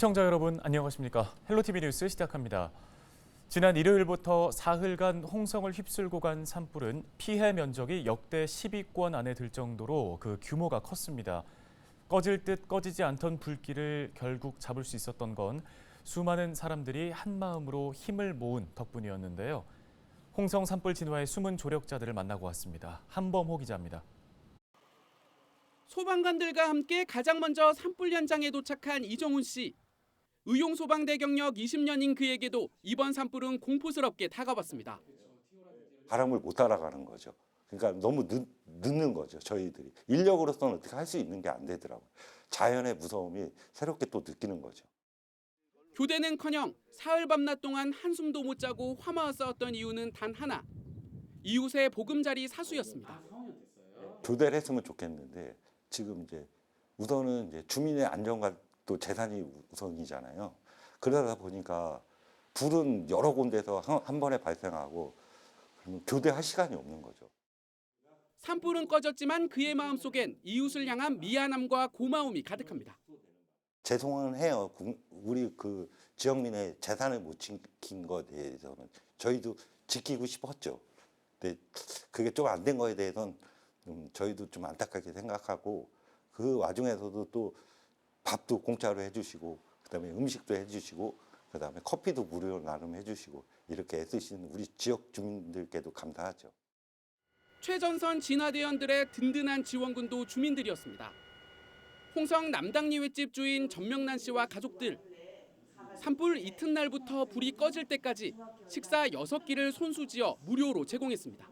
시청자 여러분 안녕하십니까? 헬로티비 뉴스 시작합니다. 지난 일요일부터 사흘간 홍성을 휩쓸고 간 산불은 피해 면적이 역대 10위권 안에 들 정도로 그 규모가 컸습니다. 꺼질 듯 꺼지지 않던 불길을 결국 잡을 수 있었던 건 수많은 사람들이 한마음으로 힘을 모은 덕분이었는데요. 홍성 산불 진화의 숨은 조력자들을 만나고 왔습니다. 한범호 기자입니다. 소방관들과 함께 가장 먼저 산불 현장에 도착한 이정훈 씨. 의용소방대 경력 20년인 그에게도 이번 산불은 공포스럽게 다가왔습니다. 바람을 못 따라가는 거죠. 그러니까 너무 늦는 거죠, 저희들이. 인력으로서는 어떻게 할 수 있는 게 안 되더라고요. 자연의 무서움이 새롭게 또 느끼는 거죠. 교대는커녕 사흘 밤낮 동안 한숨도 못 자고 화마와 싸웠던 이유는 단 하나. 이웃의 보금자리 사수였습니다. 교대를 했으면 좋겠는데 지금 이제 우선은 이제 주민의 안전과 또 재산이 우선이잖아요. 그러다 보니까 불은 여러 군데서 한 번에 발생하고 그러면 교대할 시간이 없는 거죠. 산불은 꺼졌지만 그의 마음속엔 이웃을 향한 미안함과 고마움이 가득합니다. 죄송은 해요. 우리 그 지역민의 재산을 못 지킨 것에 대해서는 저희도 지키고 싶었죠. 근데 그게 좀 안 된 거에 대해서는 저희도 좀 안타깝게 생각하고 그 와중에서도 또 밥도 공짜로 해주시고 그다음에 음식도 해주시고 그다음에 커피도 무료로 나름 해주시고 이렇게 애쓰시는 우리 지역 주민들께도 감사하죠. 최전선 진화대원들의 든든한 지원군도 주민들이었습니다. 홍성 남당리 횟집 주인 전명란 씨와 가족들. 산불 이튿날부터 불이 꺼질 때까지 식사 6끼를 손수지어 무료로 제공했습니다.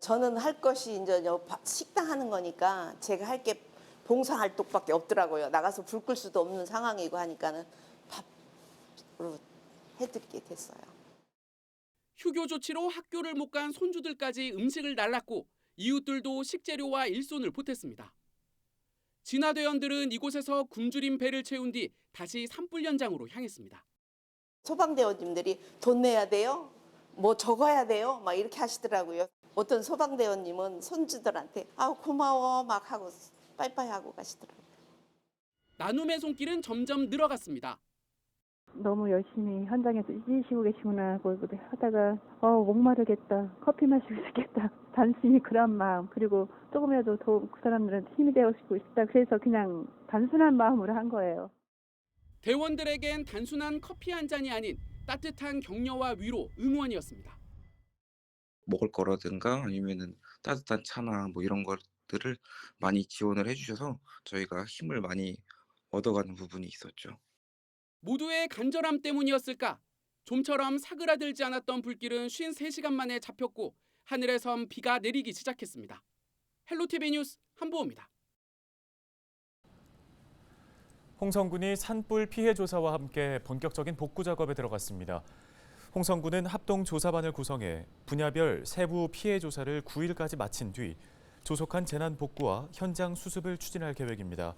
저는 할 것이 이제 식당 하는 거니까 제가 할 게 봉사활동밖에 없더라고요. 나가서 불 끌 수도 없는 상황이고 하니까는 밥으로 해드리게 됐어요. 휴교 조치로 학교를 못 간 손주들까지 음식을 날랐고 이웃들도 식재료와 일손을 보탰습니다. 진화대원들은 이곳에서 굶주린 배를 채운 뒤 다시 산불 현장으로 향했습니다. 소방대원님들이 돈 내야 돼요? 뭐 적어야 돼요? 막 이렇게 하시더라고요. 어떤 소방대원님은 손주들한테 고마워 막 하고 빠이빠이 하고 가시더라고요. 나눔의 손길은 점점 늘어갔습니다. 너무 열심히 현장에서 일시고 계시구나 하고 하다가 목마르겠다, 커피 마시고 싶겠다, 단순히 그런 마음, 그리고 조금이라도 더 그 사람들한테 힘이 되어주고 싶다, 그래서 그냥 단순한 마음으로 한 거예요. 대원들에겐 단순한 커피 한 잔이 아닌 따뜻한 격려와 위로, 응원이었습니다. 먹을 거라든가 아니면은 따뜻한 차나 뭐 이런 것들을 많이 지원을 해주셔서 저희가 힘을 많이 얻어가는 부분이 있었죠. 모두의 간절함 때문이었을까? 좀처럼 사그라들지 않았던 불길은 53시간 만에 잡혔고 하늘에선 비가 내리기 시작했습니다. 헬로티비 뉴스 한보호입니다. 홍성군이 산불 피해 조사와 함께 본격적인 복구 작업에 들어갔습니다. 홍성군은 합동조사반을 구성해 분야별 세부 피해 조사를 9일까지 마친 뒤 조속한 재난 복구와 현장 수습을 추진할 계획입니다.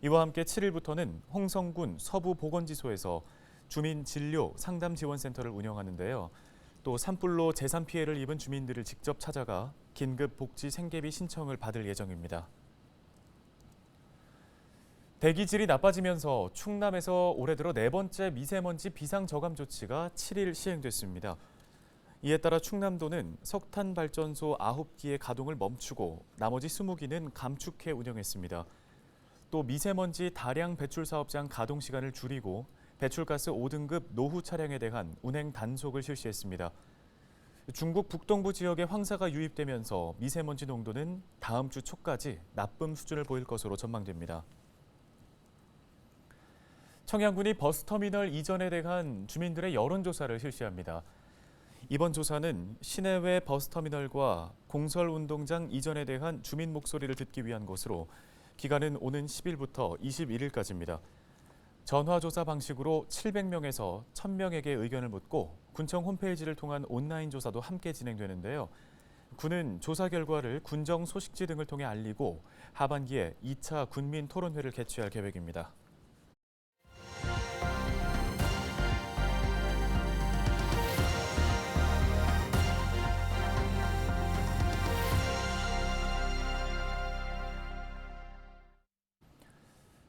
이와 함께 7일부터는 홍성군 서부보건지소에서 주민 진료 상담 지원센터를 운영하는데요. 또 산불로 재산 피해를 입은 주민들을 직접 찾아가 긴급 복지 생계비 신청을 받을 예정입니다. 대기질이 나빠지면서 충남에서 올해 들어 4번째 미세먼지 비상저감 조치가 7일 시행됐습니다. 이에 따라 충남도는 석탄발전소 9기의 가동을 멈추고 나머지 20기는 감축해 운영했습니다. 또 미세먼지 다량 배출 사업장 가동 시간을 줄이고 배출가스 5등급 노후 차량에 대한 운행 단속을 실시했습니다. 중국 북동부 지역에 황사가 유입되면서 미세먼지 농도는 다음 주 초까지 나쁨 수준을 보일 것으로 전망됩니다. 청양군이 버스터미널 이전에 대한 주민들의 여론조사를 실시합니다. 이번 조사는 시내외 버스터미널과 공설운동장 이전에 대한 주민 목소리를 듣기 위한 것으로 기간은 오는 10일부터 21일까지입니다. 전화조사 방식으로 700명에서 1000명에게 의견을 묻고 군청 홈페이지를 통한 온라인 조사도 함께 진행되는데요. 군은 조사 결과를 군정 소식지 등을 통해 알리고 하반기에 2차 군민 토론회를 개최할 계획입니다.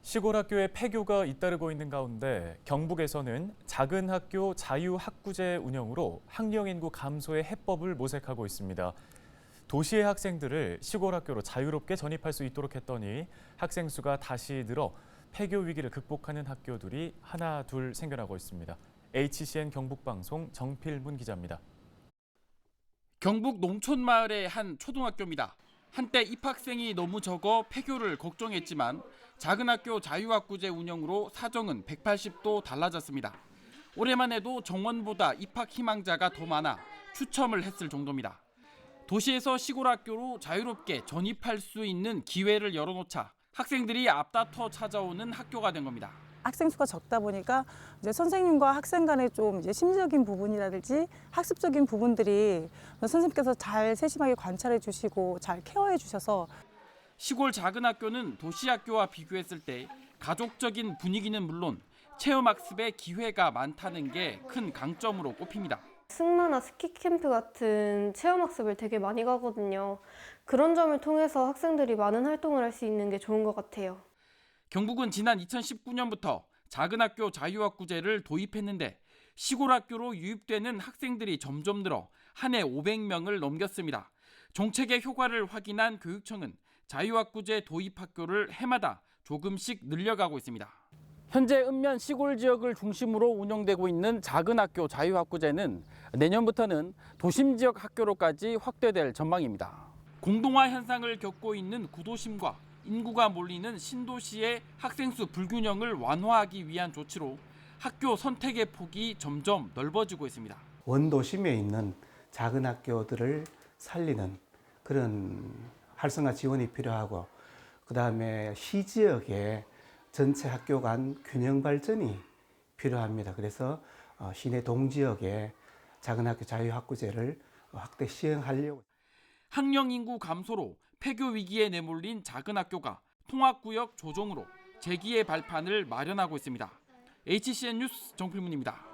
시골 학교의 폐교가 잇따르고 있는 가운데 경북에서는 작은 학교 자유학구제 운영으로 학령 인구 감소의 해법을 모색하고 있습니다. 도시의 학생들을 시골 학교로 자유롭게 전입할 수 있도록 했더니 학생 수가 다시 늘어 폐교 위기를 극복하는 학교들이 하나 둘 생겨나고 있습니다. HCN 경북방송 정필문 기자입니다. 경북 농촌 마을의 한 초등학교입니다. 한때 입학생이 너무 적어 폐교를 걱정했지만 작은 학교 자유학구제 운영으로 사정은 180도 달라졌습니다. 올해만 해도 정원보다 입학 희망자가 더 많아 추첨을 했을 정도입니다. 도시에서 시골 학교로 자유롭게 전입할 수 있는 기회를 열어놓자 학생들이 앞다퉈 찾아오는 학교가 된 겁니다. 학생 수가 적다 보니까 이제 선생님과 학생 간의 좀 이제 심리적인 부분이라든지 학습적인 부분들이 선생님께서 잘 세심하게 관찰해 주시고 잘 케어해 주셔서 시골 작은 학교는 도시 학교와 비교했을 때 가족적인 분위기는 물론 체험학습의 기회가 많다는 게 큰 강점으로 꼽힙니다. 승마나 스키 캠프 같은 체험학습을 되게 많이 가거든요. 그런 점을 통해서 학생들이 많은 활동을 할 수 있는 게 좋은 것 같아요. 경북은 지난 2019년부터 작은 학교 자유학구제를 도입했는데 시골 학교로 유입되는 학생들이 점점 늘어 한 해 500명을 넘겼습니다. 정책의 효과를 확인한 교육청은 자유학구제 도입 학교를 해마다 조금씩 늘려가고 있습니다. 현재 읍면 시골 지역을 중심으로 운영되고 있는 작은 학교 자유학구제는 내년부터는 도심 지역 학교로까지 확대될 전망입니다. 공동화 현상을 겪고 있는 구도심과 인구가 몰리는 신도시의 학생 수 불균형을 완화하기 위한 조치로 학교 선택의 폭이 점점 넓어지고 있습니다. 원도심에 있는 작은 학교들을 살리는 그런 활성화 지원이 필요하고, 그다음에 시지역의 전체 학교 간 균형 발전이 필요합니다. 그래서 시내 동지역에 작은 학교 자유학구제를 확대 시행하려고. 학령 인구 감소로 폐교 위기에 내몰린 작은 학교가 통합구역 조정으로 재기의 발판을 마련하고 있습니다. HCN 뉴스 정필문입니다.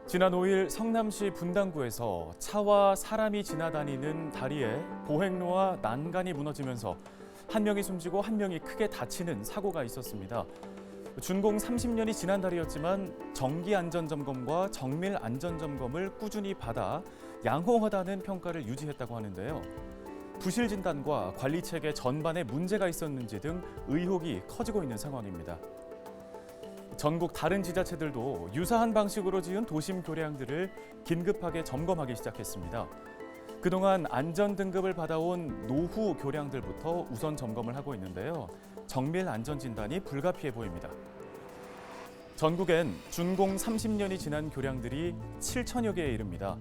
지난 5일 성남시 분당구에서 차와 사람이 지나다니는 다리에 보행로와 난간이 무너지면서 한 명이 숨지고 한 명이 크게 다치는 사고가 있었습니다. 준공 30년이 지난 다리였지만 정기 안전점검과 정밀 안전점검을 꾸준히 받아 양호하다는 평가를 유지했다고 하는데요. 부실 진단과 관리 체계 전반에 문제가 있었는지 등 의혹이 커지고 있는 상황입니다. 전국 다른 지자체들도 유사한 방식으로 지은 도심 교량들을 긴급하게 점검하기 시작했습니다. 그동안 안전 등급을 받아온 노후 교량들부터 우선 점검을 하고 있는데요. 정밀 안전 진단이 불가피해 보입니다. 전국엔 준공 30년이 지난 교량들이 7천여 개에 이릅니다.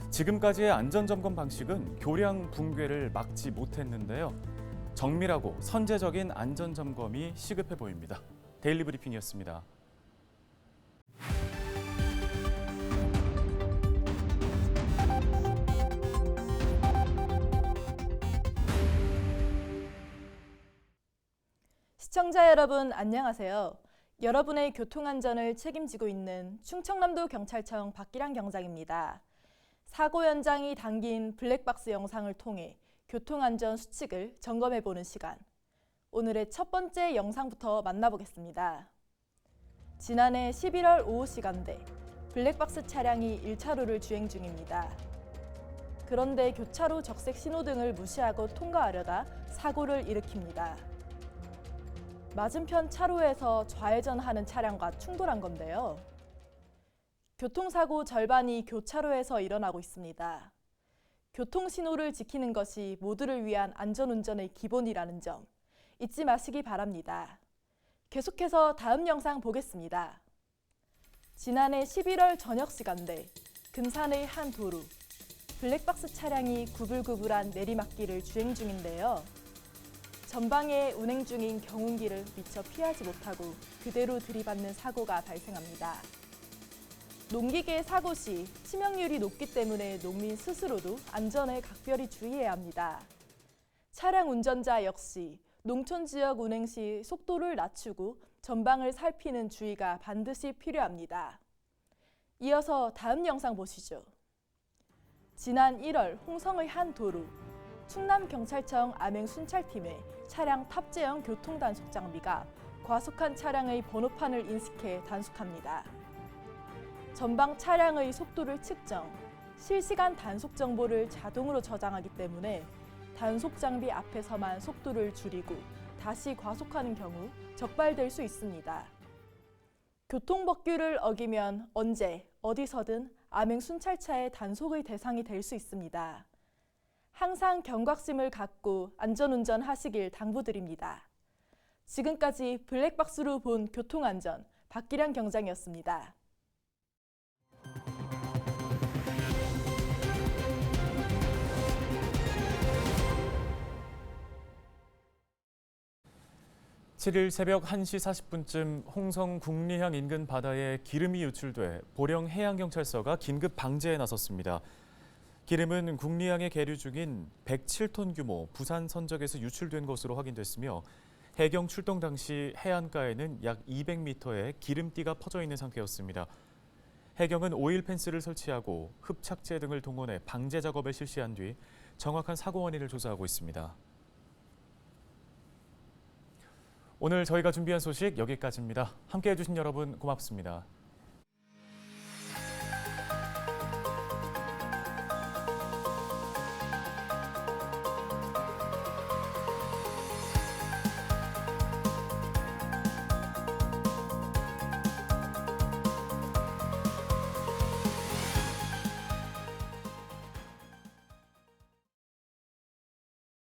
지금까지의 안전 점검 방식은 교량 붕괴를 막지 못했는데요. 정밀하고 선제적인 안전 점검이 시급해 보입니다. 데일리 브리핑이었습니다. 시청자 여러분 안녕하세요. 여러분의 교통안전을 책임지고 있는 충청남도 경찰청 박기량 경장입니다. 사고 현장이 담긴 블랙박스 영상을 통해 교통안전 수칙을 점검해보는 시간. 오늘의 첫 번째 영상부터 만나보겠습니다. 지난해 11월 오후 시간대 블랙박스 차량이 1차로를 주행 중입니다. 그런데 교차로 적색 신호등을 무시하고 통과하려다 사고를 일으킵니다. 맞은편 차로에서 좌회전하는 차량과 충돌한 건데요. 교통사고 절반이 교차로에서 일어나고 있습니다. 교통신호를 지키는 것이 모두를 위한 안전운전의 기본이라는 점 잊지 마시기 바랍니다. 계속해서 다음 영상 보겠습니다. 지난해 11월 저녁 시간대 금산의 한 도로, 블랙박스 차량이 구불구불한 내리막길을 주행 중인데요. 전방에 운행 중인 경운기를 미처 피하지 못하고 그대로 들이받는 사고가 발생합니다. 농기계 사고 시 치명률이 높기 때문에 농민 스스로도 안전에 각별히 주의해야 합니다. 차량 운전자 역시 농촌 지역 운행 시 속도를 낮추고 전방을 살피는 주의가 반드시 필요합니다. 이어서 다음 영상 보시죠. 지난 1월 홍성의 한 도로, 충남경찰청 암행순찰팀의 차량 탑재형 교통단속 장비가 과속한 차량의 번호판을 인식해 단속합니다. 전방 차량의 속도를 측정, 실시간 단속 정보를 자동으로 저장하기 때문에 단속 장비 앞에서만 속도를 줄이고 다시 과속하는 경우 적발될 수 있습니다. 교통법규를 어기면 언제, 어디서든 암행순찰차의 단속의 대상이 될 수 있습니다. 항상 경각심을 갖고 안전운전 하시길 당부드립니다. 지금까지 블랙박스로 본 교통안전 박기량 경장이었습니다. (7일) 새벽 1시 40분쯤 홍성 국리향 인근 바다에 기름이 유출돼 보령 해양경찰서가 긴급 방제에 나섰습니다. 기름은 국리향에 계류 중인 107톤 규모 부산 선적에서 유출된 것으로 확인됐으며 해경 출동 당시 해안가에는 약 200m의 기름띠가 퍼져 있는 상태였습니다. 해경은 오일 펜스를 설치하고 흡착제 등을 동원해 방제 작업을 실시한 뒤 정확한 사고 원인을 조사하고 있습니다. 오늘 저희가 준비한 소식 여기까지입니다. 함께해 주신 여러분 고맙습니다.